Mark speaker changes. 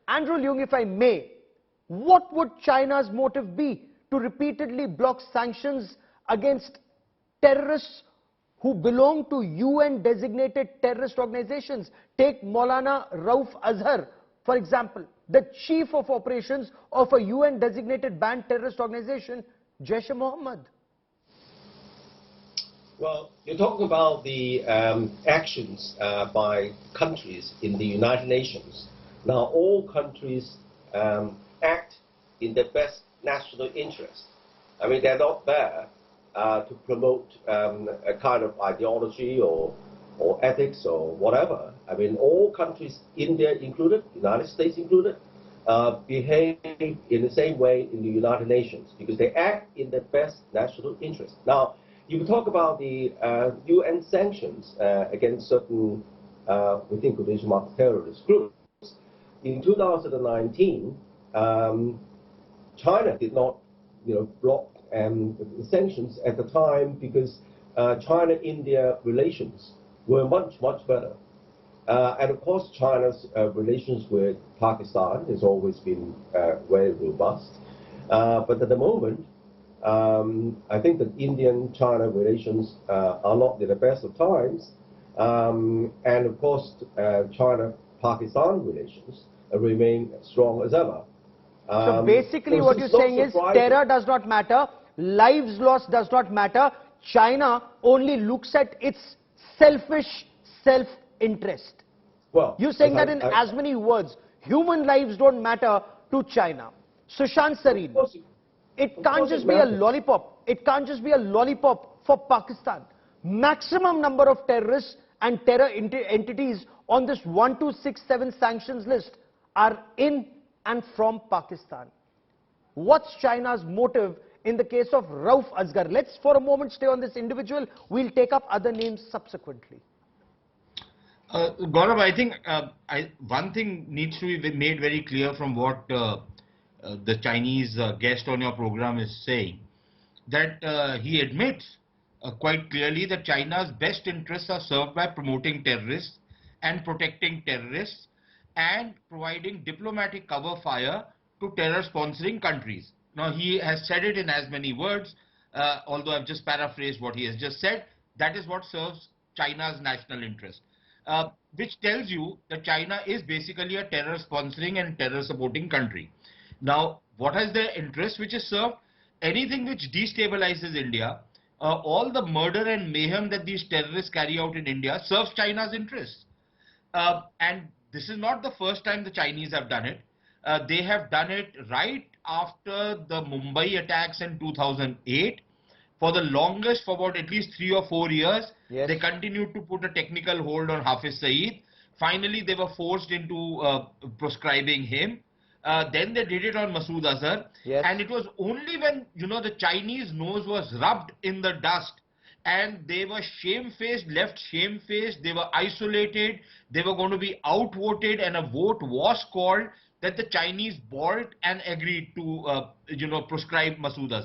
Speaker 1: Andrew Leung, if I may, what would China's motive be to repeatedly block sanctions against terrorists who belong to UN-designated terrorist organizations? Take Maulana Rauf Azhar, for example, the chief of operations of a UN-designated banned terrorist organization, Jaish-e-Mohammad.
Speaker 2: Well, you're talking about the actions by countries in the United Nations. Now, all countries act in their best national interest. I mean, they're not there to promote a kind of ideology or ethics or whatever. I mean, all countries, India included, United States included, behave in the same way in the United Nations because they act in their best national interest. Now, you talk about the UN sanctions against certain, we think, quotation marks, terrorist groups. In 2019, China did not, block the sanctions at the time because China-India relations were much, much better. And of course, China's relations with Pakistan has always been very robust. But at the moment, I think that Indian-China relations are not in the best of times. And of course, China-Pakistan relations remain strong as ever.
Speaker 1: So basically what you're saying is terror does not matter, lives lost does not matter, China only looks at its selfish self-interest.
Speaker 2: Well,
Speaker 1: you're saying that in as many words, human lives don't matter to China. Sushant Sareen, it can't just be a lollipop. It can't just be a lollipop for Pakistan. Maximum number of terrorists and terror entities on this 1267 sanctions list are in and from Pakistan. What's China's motive in the case of Rauf Azhar? Let's for a moment stay on this individual. We'll take up other names subsequently.
Speaker 3: Gaurav, I think one thing needs to be made very clear from what the Chinese guest on your program is saying, that he admits quite clearly that China's best interests are served by promoting terrorists and protecting terrorists and providing diplomatic cover fire to terror-sponsoring countries. Now, he has said it in as many words, although I've just paraphrased what he has just said. That is what serves China's national interest, which tells you that China is basically a terror-sponsoring and terror-supporting country. Now, what is their interest which is served? Anything which destabilizes India, all the murder and mayhem that these terrorists carry out in India serves China's interests. And this is not the first time the Chinese have done it. They have done it right after the Mumbai attacks in 2008. For the longest, for about at least 3 or 4 years, yes, they continued to put a technical hold on Hafiz Saeed. Finally, they were forced into proscribing him. Then they did it on MASOOD Azhar. Yes. And it was only when, the Chinese nose was rubbed in the dust and they were shamefaced, left shamefaced, they were isolated, they were going to be outvoted and a vote was called, that the Chinese balked and agreed to, proscribe MASOOD Azhar.